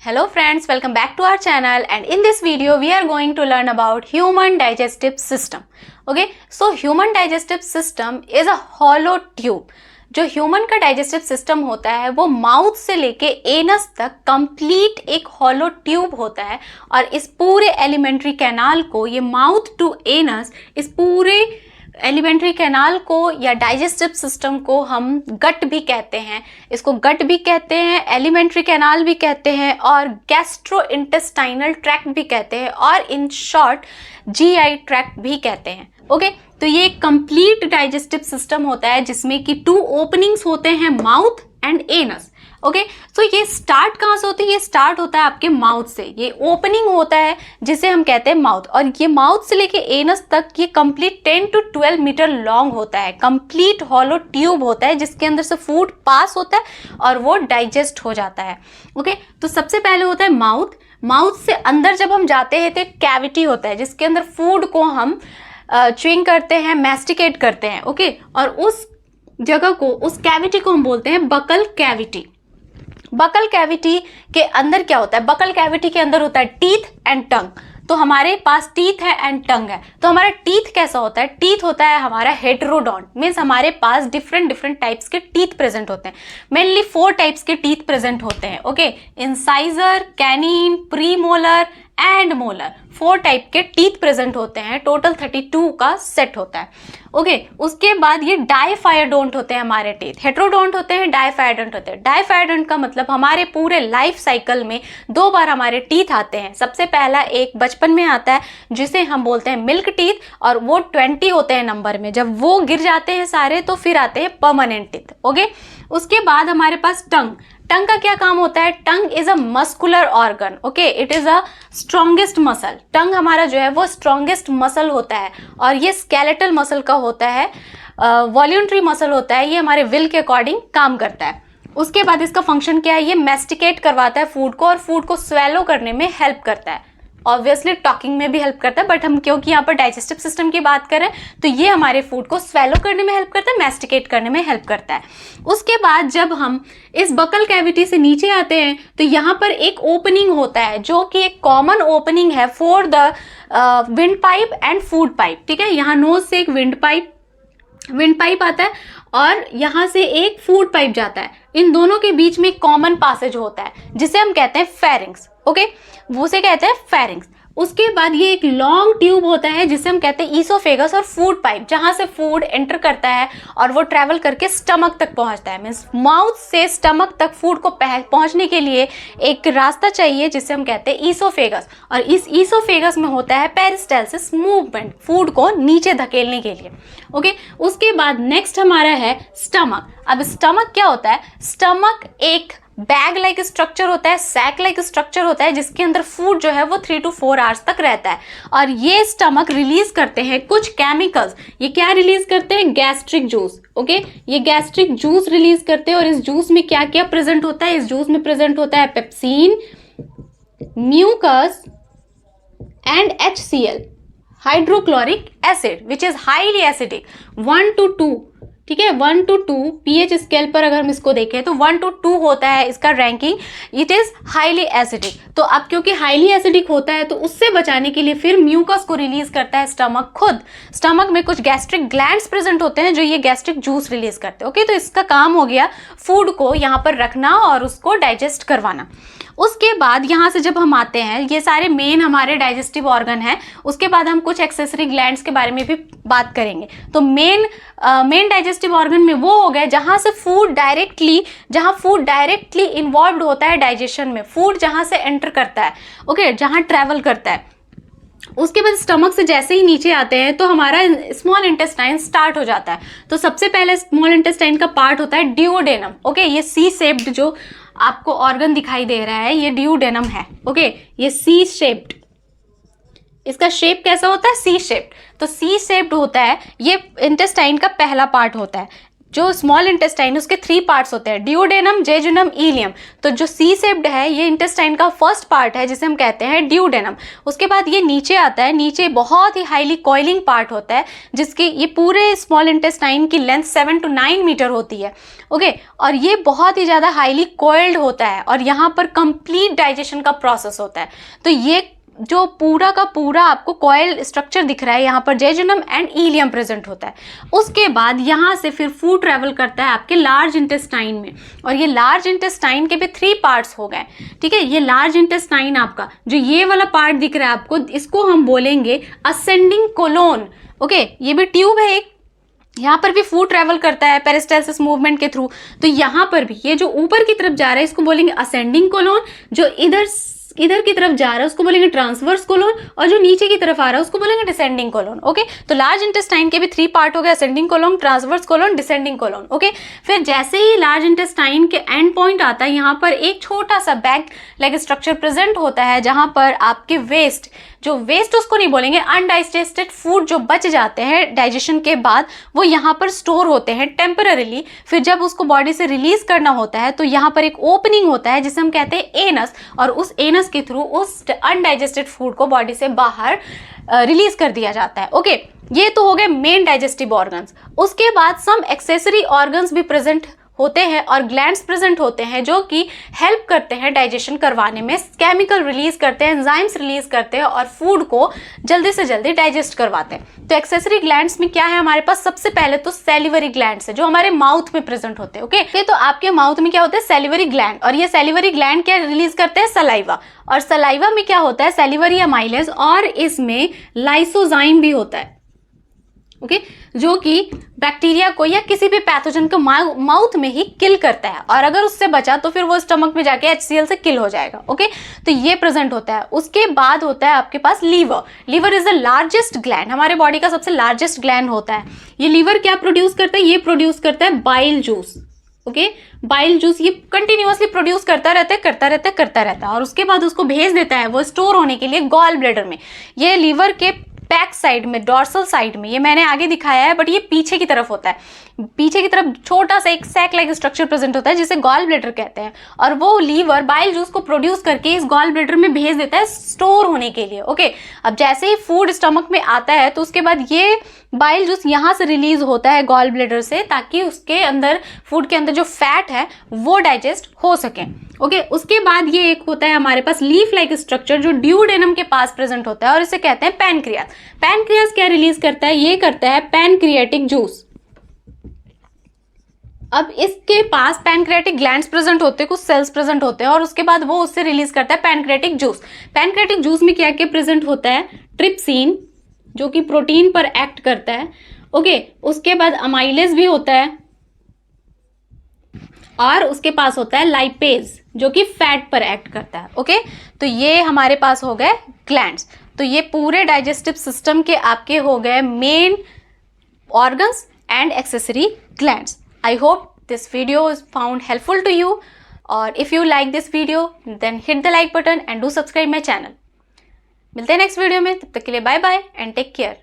Hello friends, welcome back to our channel, and in this video we are going to learn about human digestive system. Okay, so human digestive system is a hollow tube. जो human का digestive system होता है वो mouth से लेके anus तक complete एक hollow tube होता है, और इस पूरे एलिमेंट्री कैनाल को, ये माउथ टू एनस, इस पूरे एलिमेंट्री कैनाल को या डाइजेस्टिव सिस्टम को हम गट भी कहते हैं। इसको गट भी कहते हैं, एलिमेंट्री कैनाल भी कहते हैं, और गैस्ट्रो इंटेस्टाइनल ट्रैक्ट भी कहते हैं, और इन शॉर्ट जीआई ट्रैक्ट भी कहते हैं। ओके, तो ये कंप्लीट डाइजेस्टिव सिस्टम होता है जिसमें कि 2 ओपनिंग्स होते हैं, माउथ एंड एनस। ओके, तो ये स्टार्ट कहाँ से होती है? ये स्टार्ट होता है आपके माउथ से। ये ओपनिंग होता है जिसे हम कहते हैं माउथ, और ये माउथ से लेके एनस तक ये कंप्लीट 10 to 12 मीटर लॉन्ग होता है। कंप्लीट हॉलो ट्यूब होता है जिसके अंदर से फूड पास होता है और वो डाइजेस्ट हो जाता है। ओके, तो सबसे पहले होता है माउथ। माउथ से अंदर जब हम जाते हैं तो एक कैविटी होता है जिसके अंदर फूड को हम च्यूइंग करते हैं, मैस्टिकेट करते हैं। ओके, और उस जगह को, उस कैविटी को हम बोलते हैं बकल कैविटी। बकल कैविटी के अंदर क्या होता है? बकल कैविटी के अंदर होता है टीथ एंड टंग। तो हमारे पास टीथ है एंड टंग है। तो हमारा टीथ कैसा होता है? टीथ होता है हमारा हेटेरोडोंट, मीन्स हमारे पास डिफरेंट टाइप्स के टीथ प्रेजेंट होते हैं। मेनली 4 टाइप्स के टीथ प्रेजेंट होते हैं। Okay, incisor, canine, premolar and molar, 4 type के टीथ प्रेजेंट होते हैं। टोटल 32 का सेट होता है। ओके, उसके बाद ये डाइफायरडोंट होते हैं हमारे टीथ। हेटेरोडोंट होते हैं, डाइफायरडोंट होते हैं। डाइफायरडोंट का मतलब हमारे पूरे लाइफ साइकिल में 2 बार हमारे टीथ आते हैं। सबसे पहला एक बचपन में आता है जिसे हम बोलते हैं मिल्क टीथ, और वो 20 होते हैं नंबर में। जब वो गिर जाते हैं सारे तो फिर आते हैं परमानेंट टीथ। ओके, उसके बाद हमारे पास टंग। टंग का क्या काम होता है? Tongue is a muscular organ. Okay, it is a strongest muscle. Tongue हमारा जो है वो स्ट्रॉन्गेस्ट मसल होता है, और ये स्केलेटल मसल का होता है, वॉल्यूंटरी मसल होता है। ये हमारे विल के अकॉर्डिंग काम करता है। उसके बाद इसका फंक्शन क्या है? ये मैस्टिकेट करवाता है फूड को, और फूड को स्वेलो करने में हेल्प करता है। ऑब्वियसली टॉकिंग में भी हेल्प करता है, बट हम क्योंकि यहाँ पर डाइजेस्टिव सिस्टम की बात करें तो ये हमारे फूड को स्वेलो करने में हेल्प करता है, मैस्टिकेट करने में हेल्प करता है। उसके बाद जब हम इस बकल कैविटी से नीचे आते हैं तो यहाँ पर एक ओपनिंग होता है जो कि एक कॉमन ओपनिंग है for the wind pipe and food pipe. ठीक है, यहाँ नोज से एक विंड पाइप आता है और यहाँ से एक फूड पाइप जाता है। इन दोनों के बीच में एक कॉमन पासेज होता है जिसे हम कहते हैं फेरिंग्स। ओके, उसे कहते हैं फेरिंग्स। उसके बाद ये एक लॉन्ग ट्यूब होता है जिसे हम कहते हैं ईसोफेगस, और फूड पाइप, जहां से फूड एंटर करता है और वो ट्रैवल करके स्टमक तक पहुंचता है। मीन्स माउथ से स्टमक तक फूड को पहुंचने के लिए एक रास्ता चाहिए जिसे हम कहते हैं ईसोफेगस, और इस ईसोफेगस में होता है पेरिस्टालसिस मूवमेंट, फूड को नीचे धकेलने के लिए। ओके, उसके बाद नेक्स्ट हमारा है स्टमक। अब स्टमक क्या होता है? स्टमक एक बैग लाइक स्ट्रक्चर होता है, सैक लाइक स्ट्रक्चर होता है जिसके अंदर फूड जो है वो 3 to 4 आवर्स तक रहता है, और ये स्टमक रिलीज करते हैं कुछ केमिकल्स। ये क्या रिलीज करते हैं? Gastric juice. ओके, ये गैस्ट्रिक जूस रिलीज करते हैं, और इस जूस में क्या क्या प्रेजेंट होता है? इस जूस में प्रेजेंट होता है pepsin, mucus and HCl, hydrochloric acid, which is highly acidic. 1 to 2, ठीक है, 1 to 2 pH स्केल पर अगर हम इसको देखें तो 1 to 2 होता है इसका ranking. It is highly acidic. तो अब क्योंकि हाईली एसिडिक होता है तो उससे बचाने के लिए फिर म्यूकस को रिलीज करता है स्टमक खुद। स्टमक में कुछ गैस्ट्रिक ग्लैंड्स प्रेजेंट होते हैं जो ये गैस्ट्रिक जूस रिलीज करते हैं। ओके, तो इसका काम हो गया फूड को यहाँ पर रखना और उसको डाइजेस्ट करवाना। उसके बाद यहाँ से जब हम आते हैं, ये सारे मेन हमारे डाइजेस्टिव ऑर्गन हैं। उसके बाद हम कुछ एक्सेसरी ग्लैंड्स के बारे में भी बात करेंगे। तो मेन डाइजेस्टिव ऑर्गन में वो हो गए जहाँ फूड डायरेक्टली इन्वॉल्व होता है डाइजेशन में, फूड जहाँ से एंटर करता है। ओके, जहाँ ट्रैवल करता है। उसके बाद स्टमक से जैसे ही नीचे आते हैं तो हमारा स्मॉल इंटेस्टाइन स्टार्ट हो जाता है। तो सबसे पहले स्मॉल इंटेस्टाइन का पार्ट होता है ड्यूओडेनम। ओके, ये सी शेप्ड जो आपको ऑर्गन दिखाई दे रहा है ये ड्यूओडेनम है। ओके, ये सी शेप्ड, इसका शेप कैसा होता है? C shaped. तो सी शेप्ड होता है, ये इंटेस्टाइन का पहला पार्ट होता है। जो स्मॉल इंटेस्टाइन उसके 3 पार्ट्स होते हैं, ड्यूडेनम, जेजुनम, इलियम। तो जो सी शेप्ड है ये इंटेस्टाइन का फर्स्ट पार्ट है जिसे हम कहते हैं ड्यूडेनम। उसके बाद ये नीचे आता है, नीचे बहुत ही हाईली कॉइलिंग पार्ट होता है जिसकी ये पूरे स्मॉल इंटेस्टाइन की लेंथ 7 to 9 मीटर होती है। ओके, और ये बहुत ही ज़्यादा हाईली कॉइल्ड होता है और यहाँ पर कंप्लीट डाइजेशन का प्रोसेस होता है। तो ये जो पूरा का पूरा आपको कॉइल स्ट्रक्चर दिख रहा है, यहाँ पर जेजुनम एंड इलियम प्रेजेंट होता है। उसके बाद यहाँ से फिर फूड ट्रेवल करता है आपके लार्ज इंटेस्टाइन में, और ये लार्ज इंटेस्टाइन के भी 3 पार्ट्स हो गए। ठीक है, ये लार्ज इंटेस्टाइन आपका जो ये वाला पार्ट दिख रहा है आपको, इसको हम बोलेंगे असेंडिंग कोलोन। ओके, ये भी ट्यूब है एक, यहाँ पर भी फूड ट्रेवल करता है पेरिस्टालसिस मूवमेंट के थ्रू। तो यहाँ पर भी ये जो ऊपर की तरफ जा रहा है इसको बोलेंगे असेंडिंग कोलोन, जो इधर की तरफ जा रहा है उसको बोलेंगे ट्रांसवर्स कोलोन, और जो नीचे की तरफ आ रहा है उसको बोलेंगे डिसेंडिंग कोलोन। ओके, तो लार्ज इंटेस्टाइन के भी 3 पार्ट हो गए, ascending colon, transverse colon, descending colon. Okay, फिर जैसे ही लार्ज इंटेस्टाइन के एंड पॉइंट आता है यहाँ पर एक छोटा सा बैग लाइक स्ट्रक्चर प्रेजेंट होता है जहाँ पर आपके वेस्ट, जो वेस्ट उसको नहीं बोलेंगे, अनडाइजेस्टेड फूड जो बच जाते हैं डाइजेशन के बाद वो यहाँ पर स्टोर होते हैं टेम्पररीली। फिर जब उसको बॉडी से रिलीज करना होता है तो यहाँ पर एक ओपनिंग होता है जिसे हम कहते हैं एनस, और उस एनस के थ्रू उस अनडाइजेस्टेड फूड को बॉडी से बाहर रिलीज कर दिया जाता है। ओके, ये तो हो गए मेन डाइजेस्टिव ऑर्गन्स। उसके बाद सम एक्सेसरी ऑर्गन्स भी प्रेजेंट होते हैं और ग्लैंड्स प्रेजेंट होते हैं जो कि हेल्प करते हैं डाइजेशन करवाने में, केमिकल रिलीज करते हैं, एंजाइम्स रिलीज करते हैं और फूड को जल्दी से जल्दी डाइजेस्ट करवाते हैं। तो एक्सेसरी ग्लैंड्स में क्या है हमारे पास, सबसे पहले तो सैलिवरी ग्लैंड्स है जो हमारे माउथ में प्रेजेंट होते हैं। ओके, तो आपके माउथ में क्या होता है, सैलिवरी ग्लैंड, और ये सैलिवरी ग्लैंड क्या रिलीज करते हैं, सलाइवा, और सलाइवा में क्या होता है, सैलिवरी अमाइलेज, और इसमें लाइसोजाइम भी होता है। ओके, जो कि बैक्टीरिया को या किसी भी पैथोजन को माउथ में ही किल करता है, और अगर उससे बचा तो फिर वो स्टमक में जाके HCl से किल हो जाएगा। ओके, तो ये प्रेजेंट होता है। उसके बाद होता है आपके पास liver. Liver is the largest gland, हमारे बॉडी का सबसे लार्जेस्ट ग्लैंड होता है। ये लीवर क्या प्रोड्यूस करता है, ये प्रोड्यूस करता है bile juice. Okay, bile juice ये कंटिन्यूअसली प्रोड्यूस करता रहता है और उसके बाद उसको भेज देता है वो स्टोर होने के लिए गॉल ब्लैडर में। ये लीवर के बैक साइड में, डॉर्सल साइड में, ये मैंने आगे दिखाया है बट ये पीछे की तरफ होता है। पीछे की तरफ छोटा सा एक सैक लाइक स्ट्रक्चर प्रेजेंट होता है जिसे गॉल ब्लैडर कहते हैं, और वो लीवर बाइल जूस को प्रोड्यूस करके इस गॉल ब्लैडर में भेज देता है स्टोर होने के लिए। ओके, अब जैसे ही फूड स्टमक में आता है तो उसके बाद ये बाइल जूस यहाँ से रिलीज होता है गॉल ब्लैडर से, ताकि उसके अंदर, फूड के अंदर जो फैट है वो डाइजेस्ट हो सके। ओके, उसके बाद ये एक होता है हमारे पास लीफ लाइक स्ट्रक्चर जो ड्यूडेनम के पास प्रेजेंट होता है और इसे कहते हैं पैनक्रियास। पैनक्रियास क्या रिलीज करता है, ये करता है पैनक्रियाटिक जूस। अब इसके पास पैनक्रियाटिक ग्लैंड्स प्रेजेंट होते हैं, कुछ सेल्स प्रेजेंट होते हैं, और उसके बाद वो उससे रिलीज करता है पैनक्रियाटिक जूस। पैनक्रियाटिक जूस में क्या क्या प्रेजेंट होता है, ट्रिप्सिन जो कि प्रोटीन पर एक्ट करता है। ओके, उसके बाद अमाइलेज भी होता है, और उसके पास होता है लाइपेज जो कि फैट पर एक्ट करता है। ओके, तो ये हमारे पास हो गए ग्लैंड्स। तो ये पूरे डाइजेस्टिव सिस्टम के आपके हो गए main organs and accessory glands. I hope this video is found helpful to you, or if you like this video then hit the like button and do subscribe my channel. मिलते हैं next video में, तब तक के लिए bye bye and take care.